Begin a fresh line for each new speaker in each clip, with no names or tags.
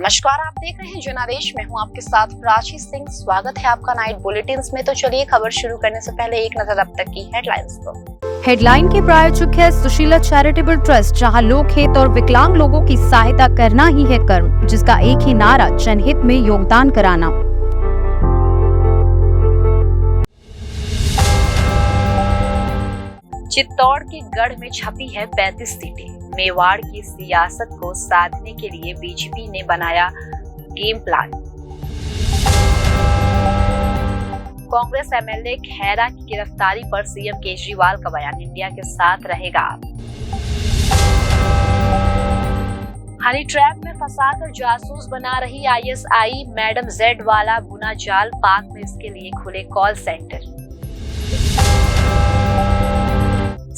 नमस्कार, आप देख रहे हैं जनादेश। मैं हूं आपके साथ प्राची सिंह। स्वागत है आपका नाइट बुलेटिन्स में। तो चलिए खबर शुरू करने से पहले एक नजर अब तक की हेडलाइंस पर।
हेडलाइन के प्रायोजक है सुशीला चैरिटेबल ट्रस्ट, जहां लोक हित और विकलांग लोगों की सहायता करना ही है कर्म, जिसका एक ही नारा जनहित में योगदान कराना।
चित्तौड़ के गढ़ में छपी है 35 सीटें। मेवाड़ की सियासत को साधने के लिए बीजेपी ने बनाया game plan. Congress MLA Khaira की गिरफ्तारी पर सीएम केजरीवाल का बयान, इंडिया के साथ रहेगा आप। हनी ट्रैप में फंसाकर जासूस बना रही आईएसआई मैडम जेड वाला बुना जाल, पाक में इसके लिए खुले कॉल सेंटर।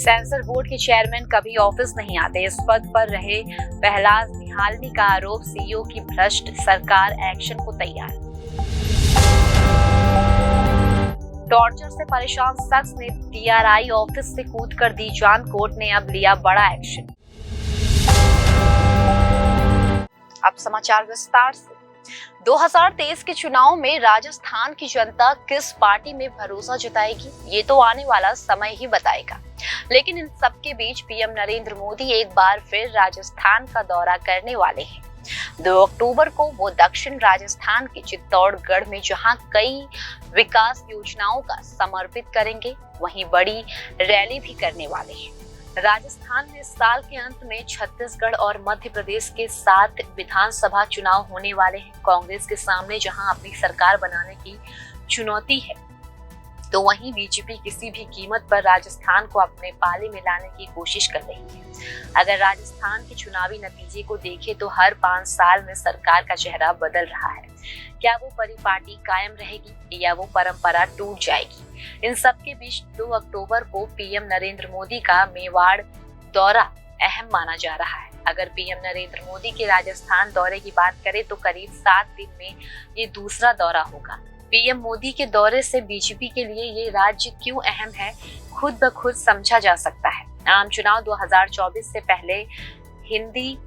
सेंसर बोर्ड के चेयरमैन कभी ऑफिस नहीं आते, इस पद पर रहे प्रहलाद निहालनी का आरोप, सीईओ की भ्रष्ट सरकार एक्शन को तैयार। टॉर्चर से परेशान शख्स ने टीआरआई ऑफिस से कूदकर दी जान, कोर्ट ने अब लिया बड़ा एक्शन। अब समाचार विस्तार से। 2023 के चुनाव में राजस्थान की जनता किस पार्टी में भरोसा जताएगी, ये तो आने वाला समय ही बताएगा। लेकिन इन सब के बीच पीएम नरेंद्र मोदी एक बार फिर राजस्थान का दौरा करने वाले हैं। 2 अक्टूबर को वो दक्षिण राजस्थान के चित्तौड़गढ़ में जहां कई विकास योजनाओं का समर्पित करेंगे, वहीं बड़ी रैली भी करने वाले हैं। राजस्थान में साल के अंत में छत्तीसगढ़ और मध्य प्रदेश के 7 विधानसभा चुनाव होने वाले हैं। कांग्रेस के सामने जहां अपनी सरकार बनाने की चुनौती है, तो वहीं बीजेपी किसी भी कीमत पर राजस्थान को अपने पाले में लाने की कोशिश कर रही है। अगर राजस्थान के चुनावी नतीजे को देखें तो हर 5 साल में सरकार का चेहरा बदल रहा है। क्या वो परिपाटी कायम रहेगी या वो परंपरा टूट जाएगी? इन सब के बीच 2 अक्टूबर को पीएम नरेंद्र मोदी का मेवाड़ दौरा अहम माना जा रहा है। अगर पीएम नरेंद्र मोदी के राजस्थान दौरे की बात करें तो करीब 7 दिन में ये दूसरा दौरा होगा। पीएम मोदी के दौरे से बीजेपी के लिए ये राज्य क्यों अहम है, खुद ब खुद समझा जा सकता है। आम चुनाव 2024 से पहले हिंदी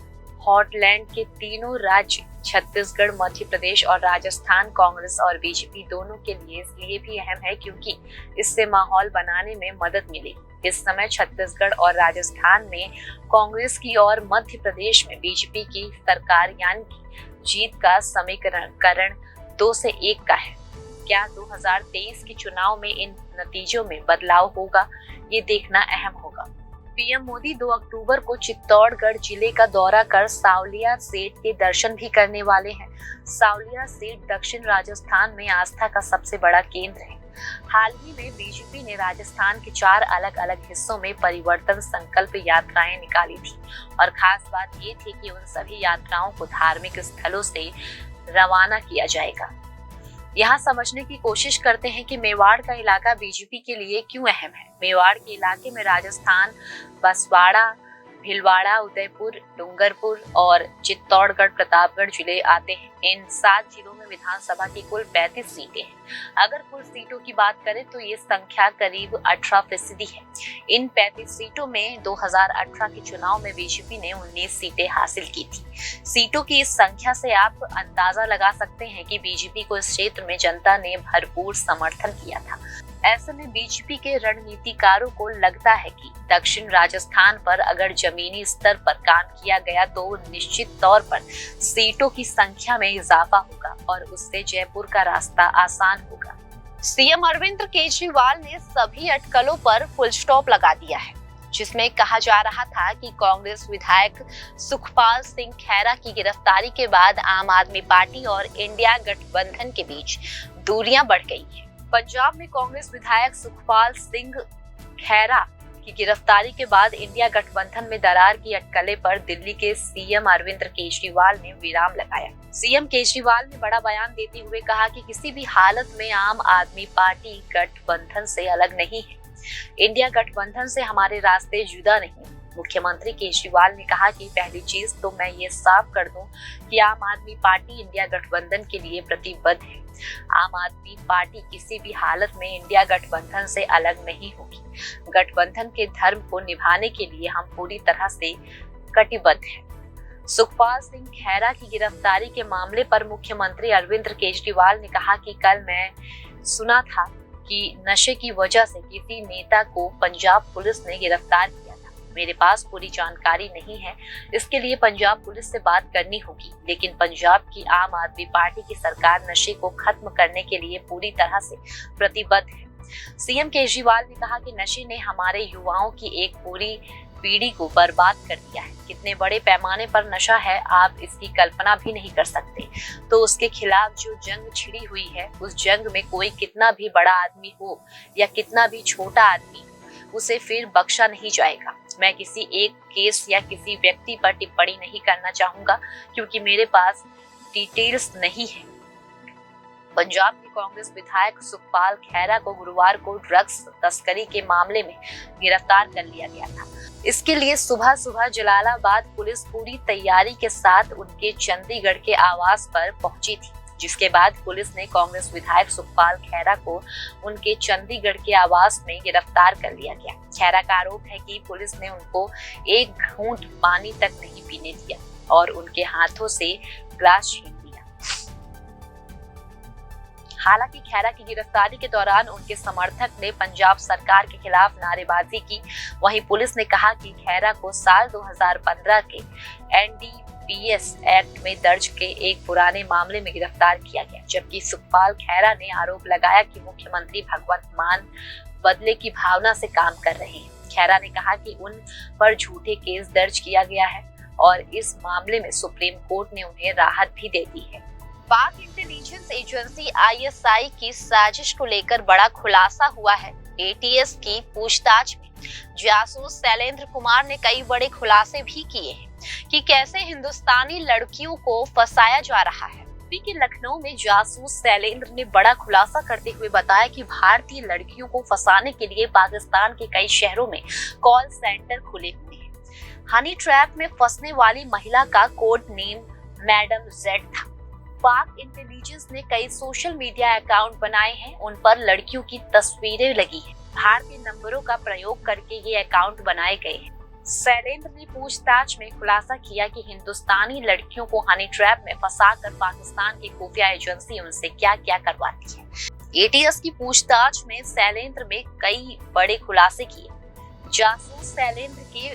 हॉटलैंड के तीनों राज्य छत्तीसगढ़, मध्य प्रदेश और राजस्थान कांग्रेस और बीजेपी दोनों के लिए इसलिए भी अहम है क्योंकि इससे माहौल बनाने में मदद मिलेगी। इस समय छत्तीसगढ़ और राजस्थान में कांग्रेस की और मध्य प्रदेश में बीजेपी की सरकार, यानी कि जीत का समीकरण 2 से 1 का है। क्या 2023 के चुनाव में इन नतीजों में बदलाव होगा, ये देखना अहम होगा। पीएम मोदी 2 अक्टूबर को चित्तौड़गढ़ जिले का दौरा कर सावलिया सेठ के दर्शन भी करने वाले हैं। सावलिया सेठ दक्षिण राजस्थान में आस्था का सबसे बड़ा केंद्र है। हाल ही में बीजेपी ने राजस्थान के 4 अलग अलग हिस्सों में परिवर्तन संकल्प यात्राएं निकाली थी और खास बात ये थी कि उन सभी यात्राओं को धार्मिक स्थलों से रवाना किया जाएगा। यहाँ समझने की कोशिश करते हैं कि मेवाड़ का इलाका बीजेपी के लिए क्यों अहम है। मेवाड़ के इलाके में राजस्थान, बसवाड़ा, भीलवाड़ा, उदयपुर, डूंगरपुर और चित्तौड़गढ़, प्रतापगढ़ जिले आते हैं। इन 7 जिलों में विधानसभा की कुल 35 सीटें हैं। अगर कुल सीटों की बात करें तो ये संख्या करीब 18% है। इन 35 सीटों में 2018 के चुनाव में बीजेपी ने 19 सीटें हासिल की थी। सीटों की इस संख्या से आप अंदाजा लगा सकते हैं कि बीजेपी को इस क्षेत्र में जनता ने भरपूर समर्थन किया था। ऐसे में बीजेपी के रणनीतिकारों को लगता है कि दक्षिण राजस्थान पर अगर जमीनी स्तर पर काम किया गया तो निश्चित तौर पर सीटों की संख्या में इजाफा होगा और उससे जयपुर का रास्ता आसान होगा। सीएम अरविंद केजरीवाल ने सभी अटकलों पर फुल स्टॉप लगा दिया है, जिसमें कहा जा रहा था कि कांग्रेस विधायक सुखपाल सिंह खैरा की गिरफ्तारी के बाद आम आदमी पार्टी और इंडिया गठबंधन के बीच दूरियां बढ़ गई है। पंजाब में कांग्रेस विधायक सुखपाल सिंह खैरा की गिरफ्तारी के बाद इंडिया गठबंधन में दरार की अटकलें पर दिल्ली के सीएम अरविंद केजरीवाल ने विराम लगाया। सीएम केजरीवाल ने बड़ा बयान देते हुए कहा कि किसी भी हालत में आम आदमी पार्टी गठबंधन से अलग नहीं है। इंडिया गठबंधन से हमारे रास्ते जुदा नहीं। मुख्यमंत्री केजरीवाल ने कहा कि पहली चीज तो मैं ये साफ कर दूं कि आम आदमी पार्टी इंडिया गठबंधन के लिए प्रतिबद्ध है। आम आदमी पार्टी किसी भी हालत में इंडिया गठबंधन से अलग नहीं होगी। गठबंधन के धर्म को निभाने के लिए हम पूरी तरह से कटिबद्ध हैं। सुखपाल सिंह खैरा की गिरफ्तारी के मामले पर मुख्यमंत्री अरविंद केजरीवाल ने कहा कि कल मैं सुना था कि नशे की वजह से किसी नेता को पंजाब पुलिस ने गिरफ्तार किया था। मेरे पास पूरी जानकारी नहीं है, इसके लिए पंजाब पुलिस से बात करनी होगी, लेकिन पंजाब की आम आदमी पार्टी की सरकार नशे को खत्म करने के लिए पूरी तरह से प्रतिबद्ध है। सीएम केजरीवाल ने कहा कि नशे ने हमारे युवाओं की एक पूरी पीढ़ी को बर्बाद कर दिया है। कितने बड़े पैमाने पर नशा है, आप इसकी कल्पना भी नहीं कर सकते। तो उसके खिलाफ जो जंग छिड़ी हुई है, उस जंग में कोई कितना भी बड़ा आदमी हो या कितना भी छोटा आदमी, उसे फिर बख्शा नहीं जाएगा। मैं किसी एक केस या किसी व्यक्ति पर टिप्पणी नहीं करना चाहूंगा, क्योंकि मेरे पास डिटेल्स नहीं है। पंजाब के कांग्रेस विधायक सुखपाल खैरा को गुरुवार को ड्रग्स तस्करी के मामले में गिरफ्तार कर लिया गया था। इसके लिए सुबह सुबह जलालाबाद पुलिस पूरी तैयारी के साथ उनके चंडीगढ़ के आवास पर पहुंची थी, जिसके बाद पुलिस ने कांग्रेस विधायक सुखपाल खैरा को उनके चंडीगढ़ के आवास में गिरफ्तार कर लिया गया। खैरा का आरोप है कि पुलिस ने उनको एक घूंट पानी तक नहीं पीने दिया और उनके हाथों से ग्लास छीन लिया। हालांकि खैरा की गिरफ्तारी के दौरान उनके समर्थक ने पंजाब सरकार के खिलाफ नारेबाजी की। वहीं पुलिस ने कहा कि खैरा को साल 2015 के NDPS एक्ट में दर्ज के एक पुराने मामले में गिरफ्तार किया गया, जबकि सुखपाल खैरा ने आरोप लगाया कि मुख्यमंत्री भगवंत मान बदले की भावना से काम कर रहे हैं। खैरा ने कहा कि उन पर झूठे केस दर्ज किया गया है और इस मामले में सुप्रीम कोर्ट ने उन्हें राहत भी दे दी है। पाक इंटेलिजेंस एजेंसी ISI की साजिश को लेकर बड़ा खुलासा हुआ है। ATS की पूछताछ में जासूस शैलेंद्र कुमार ने कई बड़े खुलासे भी किए हैं कि कैसे हिंदुस्तानी लड़कियों को फंसाया जा रहा है। के लखनऊ में जासूस शैलेंद्र ने बड़ा खुलासा करते हुए बताया कि भारतीय लड़कियों को फंसाने के लिए पाकिस्तान के कई शहरों में कॉल सेंटर खुले हुए हैं। हनी ट्रैप में फंसने वाली महिला का कोड नेम मैडम जेड था। पाक इंटेलिजेंस ने कई सोशल मीडिया अकाउंट बनाए हैं, उन पर लड़कियों की तस्वीरें लगी हैं। भारतीय नंबरों का प्रयोग करके ये अकाउंट बनाए गए हैं। शैलेंद्र ने पूछताछ में खुलासा किया कि हिंदुस्तानी लड़कियों को हनी ट्रैप में फंसाकर पाकिस्तान की खुफिया एजेंसी उनसे क्या क्या करवाती है। ATS की पूछताछ में शैलेंद्र में कई बड़े खुलासे किए। जासूस शैलेंद्र के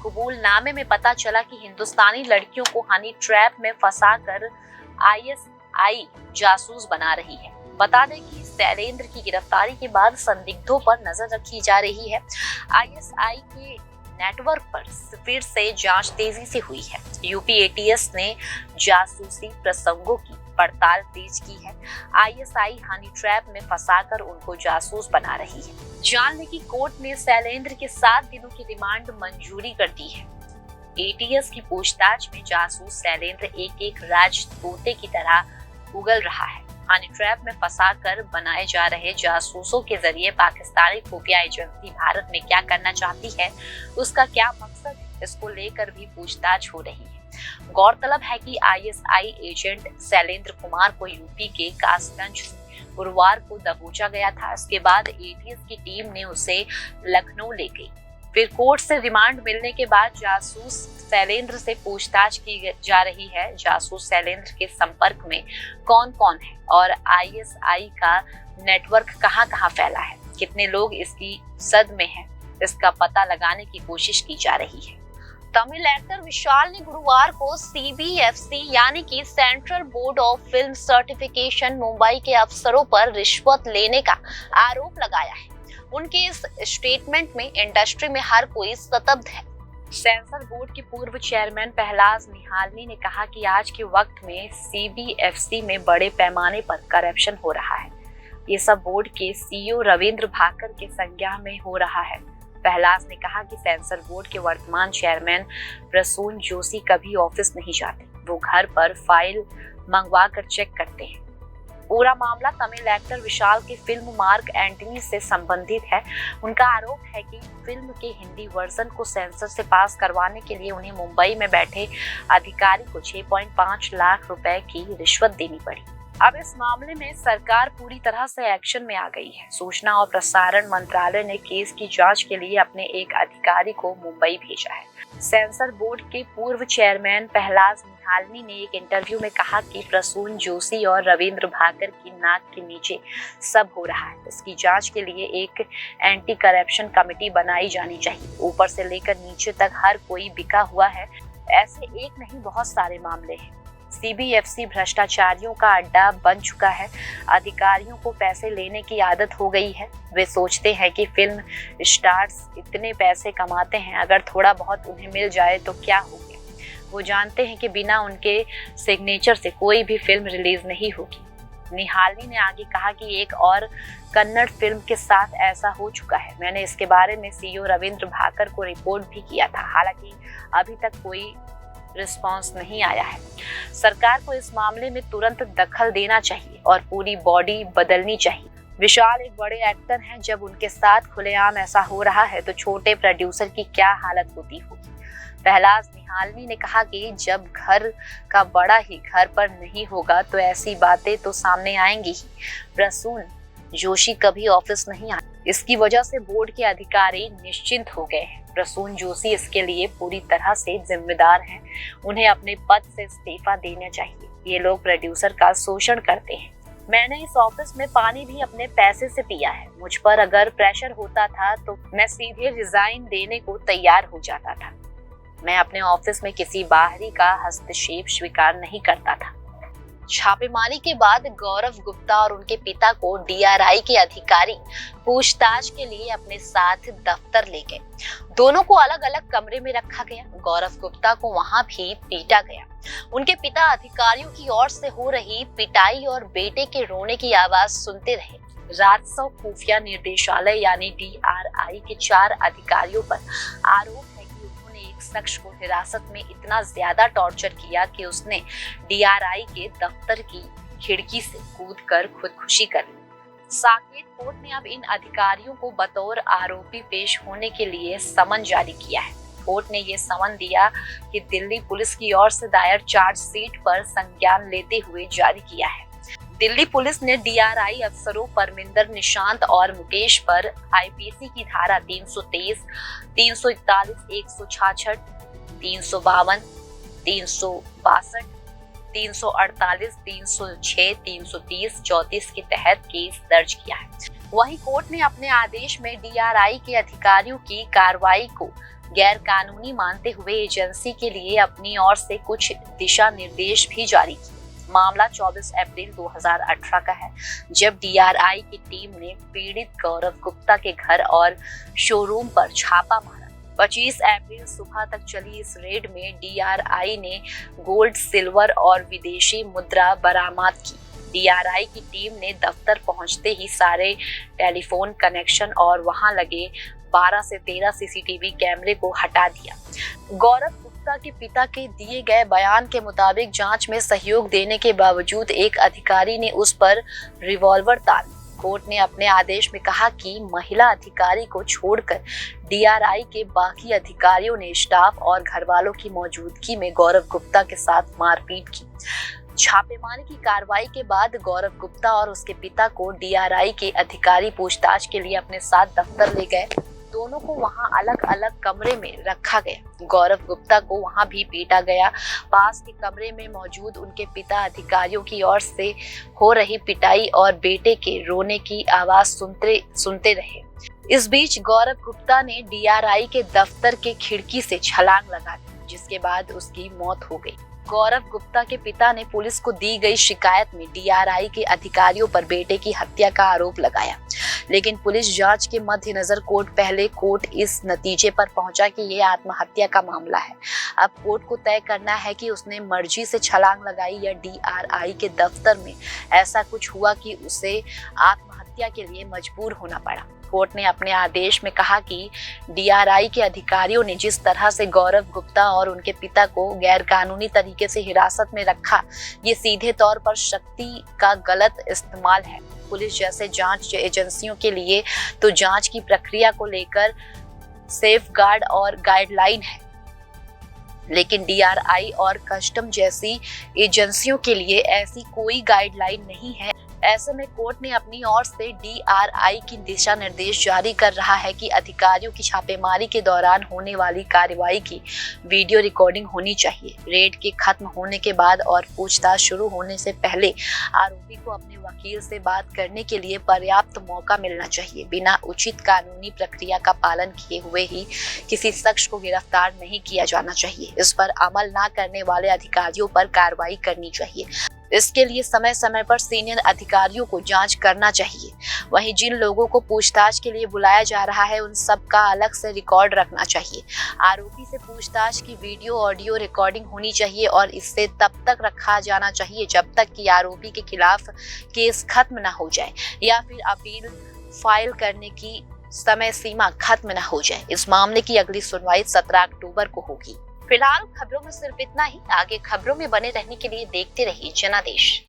कबूलनामे में पता चला कि हिंदुस्तानी लड़कियों को हनी ट्रैप में फंसाकर ISI जासूस बना रही है। बता दें कि शैलेंद्र की गिरफ्तारी के बाद संदिग्धों पर नजर रखी जा रही है। ISI के नेटवर्क पर फिर से जांच तेजी से हुई है। यूपी ATS ने जासूसी प्रसंगों की पड़ताल तेज की है। ISI हनी ट्रैप में फंसाकर उनको जासूस बना रही है। जान लें कि कोर्ट ने शैलेंद्र के 7 दिनों की रिमांड मंजूरी कर दी है। ATS की पूछताछ में जासूस शैलेंद्र एक राजदूते की तरह उगल रहा है। हनी ट्रैप में फंसाकर बनाए जा रहे जासूसों के जरिए पाकिस्तानी खुफिया एजेंसी भारत में क्या करना चाहती है, उसका क्या मकसद है, इसको लेकर भी पूछताछ हो रही है। गौरतलब है कि ISI एजेंट शैलेंद्र कुमार को यूपी के कासगंज से गुरुवार को दबोचा गया था। इसके बाद ATS की टीम ने उसे लखनऊ ले गई। फिर कोर्ट से रिमांड मिलने के बाद जासूस शैलेंद्र से पूछताछ की जा रही है। जासूस शैलेंद्र के संपर्क में कौन कौन है और ISI का नेटवर्क कहां-कहां फैला है, कितने लोग इसकी सद में हैं, इसका पता लगाने की कोशिश की जा रही है। तमिल एक्टर विशाल ने गुरुवार को CBFC यानी कि central board of film certification Mumbai के अफसरों पर रिश्वत लेने का आरोप लगाया है। उनके इस स्टेटमेंट में इंडस्ट्री में हर कोई स्तब्ध है। सेंसर बोर्ड के पूर्व चेयरमैन पहलाज निहालनी ने कहा कि आज के वक्त में CBFC में बड़े पैमाने पर करप्शन हो रहा है। ये सब बोर्ड के CEO रविंद्र भाकर के संज्ञान में हो रहा है। पहलाज ने कहा कि सेंसर बोर्ड के वर्तमान चेयरमैन प्रसून जोशी कभी ऑफिस नहीं जाते, वो घर पर फाइल मंगवा कर चेक करते हैं। पूरा मामला तमिल एक्टर विशाल की फिल्म मार्क एंटनी से संबंधित है। उनका आरोप है कि फिल्म के हिंदी वर्जन को सेंसर से पास करवाने के लिए उन्हें मुंबई में बैठे अधिकारी को 6.5 लाख रुपए की रिश्वत देनी पड़ी। अब इस मामले में सरकार पूरी तरह से एक्शन में आ गई है। सूचना और प्रसारण मंत्रालय ने केस की जांच के लिए अपने एक अधिकारी को मुंबई भेजा है। सेंसर बोर्ड के पूर्व चेयरमैन प्रहलाद निहालनी ने एक इंटरव्यू में कहा कि प्रसून जोशी और रविंद्र भाकर की नाक के नीचे सब हो रहा है। इसकी जांच के लिए एक एंटी करप्शन कमेटी बनाई जानी चाहिए। ऊपर से लेकर नीचे तक हर कोई बिका हुआ है। ऐसे एक नहीं, बहुत सारे मामले हैं। सीबीएफसी भ्रष्टाचारियों का अड्डा बन चुका है। अधिकारियों को पैसे लेने की आदत हो गई है। वे सोचते हैं कि फिल्म स्टार्स इतने पैसे कमाते हैं, अगर थोड़ा बहुत उन्हें मिल जाए तो क्या हो गया। वो जानते हैं कि बिना उनके सिग्नेचर से कोई भी फिल्म रिलीज नहीं होगी। निहालनी ने आगे कहा कि एक और कन्नड़ फिल्म के साथ ऐसा हो चुका है। मैंने इसके बारे में सीईओ रविंद्र भाकर को रिपोर्ट भी किया था। हालांकि अभी तक कोई रिस्पांस नहीं आया है। सरकार को इस मामले में तुरंत दखल देना चाहिए और पूरी बॉडी बदलनी चाहिए। विशाल एक बड़े एक्टर हैं, जब उनके साथ खुलेआम ऐसा हो रहा है तो छोटे प्रोड्यूसर की क्या हालत होती होगी। प्रहलाद निहालनी ने कहा कि जब घर का बड़ा ही घर पर नहीं होगा तो ऐसी बातें तो सामने आएंगी ही। प्रसून जोशी कभी ऑफिस नहीं आए, इसकी वजह से बोर्ड के अधिकारी निश्चिंत हो गए हैं। प्रसून जोशी इसके लिए पूरी तरह से जिम्मेदार हैं। उन्हें अपने पद से इस्तीफा देना चाहिए। ये लोग प्रोड्यूसर का शोषण करते हैं। मैंने इस ऑफिस में पानी भी अपने पैसे से पिया है। मुझ पर अगर प्रेशर होता था तो मैं सीधे रिजाइन देने को तैयार हो जाता था। मैं अपने ऑफिस में किसी बाहरी का हस्तक्षेप स्वीकार नहीं करता था। छापेमारी के बाद गौरव गुप्ता और उनके पिता को डीआरआई के अधिकारी पूछताछ के लिए अपने साथ दफ्तर ले गए। दोनों को अलग अलग कमरे में रखा गया। गौरव गुप्ता को वहां भी पीटा गया। उनके पिता अधिकारियों की ओर से हो रही पिटाई और बेटे के रोने की आवाज सुनते रहे। राजस्व खुफिया निर्देशालय यानी डीआरआई के 4 अधिकारियों पर आरोप है कि उन्होंने एक शख्स को हिरासत में इतना ज्यादा टॉर्चर किया कि उसने डीआरआई के दफ्तर की खिड़की से कूदकर खुदकुशी कर ली। साकेत कोर्ट ने अब इन अधिकारियों को बतौर आरोपी पेश होने के लिए समन जारी किया है। कोर्ट ने ये समन दिया कि दिल्ली पुलिस की ओर से दायर चार्जशीट पर संज्ञान लेते हुए जारी किया है। दिल्ली पुलिस ने डीआरआई अफसरों परमिंदर निशांत और मुकेश पर आईपीसी की धारा 323, 341, 166, 352, 362, 348, 306, 330, 34 के तहत केस दर्ज किया है। वहीं कोर्ट ने अपने आदेश में डीआरआई के अधिकारियों की कार्रवाई को गैर कानूनी मानते हुए एजेंसी के लिए अपनी ओर से कुछ दिशा निर्देश भी जारी किए। मामला 24 अप्रैल 2018 का है, जब डीआरआई की टीम ने पीड़ित गौरव गुप्ता के घर और शोरूम पर छापा मारा। 25 अप्रैल सुबह तक चली इस रेड में डीआरआई ने गोल्ड, सिल्वर और विदेशी मुद्रा बरामद की। डीआरआई की टीम ने दफ्तर पहुंचते ही सारे टेलीफोन कनेक्शन और वहां लगे 12 से 13 सीसीटीवी कैमरे को हटा दिया। गौरव गुप्ता के पिता के दिए गए बयान के मुताबिक जांच में सहयोग देने के बावजूद एक अधिकारी ने उस पर रिवॉल्वर तान। कोर्ट ने अपने आदेश में कहा कि महिला अधिकारी को छोड़कर डीआरआई के बाकी अधिकारियों ने स्टाफ और घरवालों की मौजूदगी में गौरव गुप्ता के साथ मारपीट की। छापेमारी की कार्रवाई के बाद गौरव गुप्ता और उसके पिता को डीआरआई के अधिकारी पूछताछ के लिए अपने साथ दफ्तर ले गए। दोनों को वहां अलग अलग कमरे में रखा गया। गौरव गुप्ता को वहां भी पीटा गया। पास के कमरे में मौजूद उनके पिता अधिकारियों की ओर से हो रही पिटाई और बेटे के रोने की आवाज सुनते रहे। इस बीच गौरव गुप्ता ने डीआरआई के दफ्तर के खिड़की से छलांग लगा दी, जिसके बाद उसकी मौत हो गई। गौरव गुप्ता के पिता ने पुलिस को दी गई शिकायत में डीआरआई के अधिकारियों पर बेटे की हत्या का आरोप लगाया, लेकिन पुलिस जांच के मद्देनजर कोर्ट इस नतीजे पर पहुंचा कि ये आत्महत्या का मामला है। अब कोर्ट को तय करना है कि उसने मर्जी से छलांग लगाई या डीआरआई के दफ्तर में ऐसा कुछ हुआ कि उसे आत्महत्या के लिए मजबूर होना पड़ा। कोर्ट ने अपने आदेश में कहा कि डीआरआई के अधिकारियों ने जिस तरह से गौरव गुप्ता और उनके पिता को गैर कानूनी तरीके से हिरासत में रखा, ये सीधे तौर पर शक्ति का गलत इस्तेमाल है। पुलिस जैसे जांच एजेंसियों के लिए तो जांच की प्रक्रिया को लेकर सेफगार्ड और गाइडलाइन है। लेकिन डीआरआई और कस्टम जैसी एजेंसियों के लिए ऐसी कोई गाइडलाइन नहीं है। ऐसे में कोर्ट ने अपनी ओर से डीआरआई की दिशा निर्देश जारी कर रहा है कि अधिकारियों की छापेमारी के दौरान होने वाली कार्रवाई की वीडियो रिकॉर्डिंग होनी चाहिए। रेड के खत्म होने के बाद और पूछताछ शुरू होने से पहले आरोपी को अपने वकील से बात करने के लिए पर्याप्त मौका मिलना चाहिए। बिना उचित कानूनी प्रक्रिया का पालन किए हुए ही किसी शख्स को गिरफ्तार नहीं किया जाना चाहिए। इस पर अमल न करने वाले अधिकारियों पर कार्रवाई करनी चाहिए। इसके लिए समय समय पर सीनियर अधिकारियों को जांच करना चाहिए। वहीं जिन लोगों को पूछताछ के लिए बुलाया जा रहा है उन सब का अलग से रिकॉर्ड रखना चाहिए। आरोपी से पूछताछ की वीडियो ऑडियो रिकॉर्डिंग होनी चाहिए और इसे तब तक रखा जाना चाहिए जब तक कि आरोपी के खिलाफ केस खत्म न हो जाए या फिर अपील फाइल करने की समय सीमा खत्म न हो जाए। इस मामले की अगली सुनवाई 17 अक्टूबर को होगी। फिलहाल खबरों में सिर्फ इतना ही। आगे खबरों में बने रहने के लिए देखते रहिए जनादेश।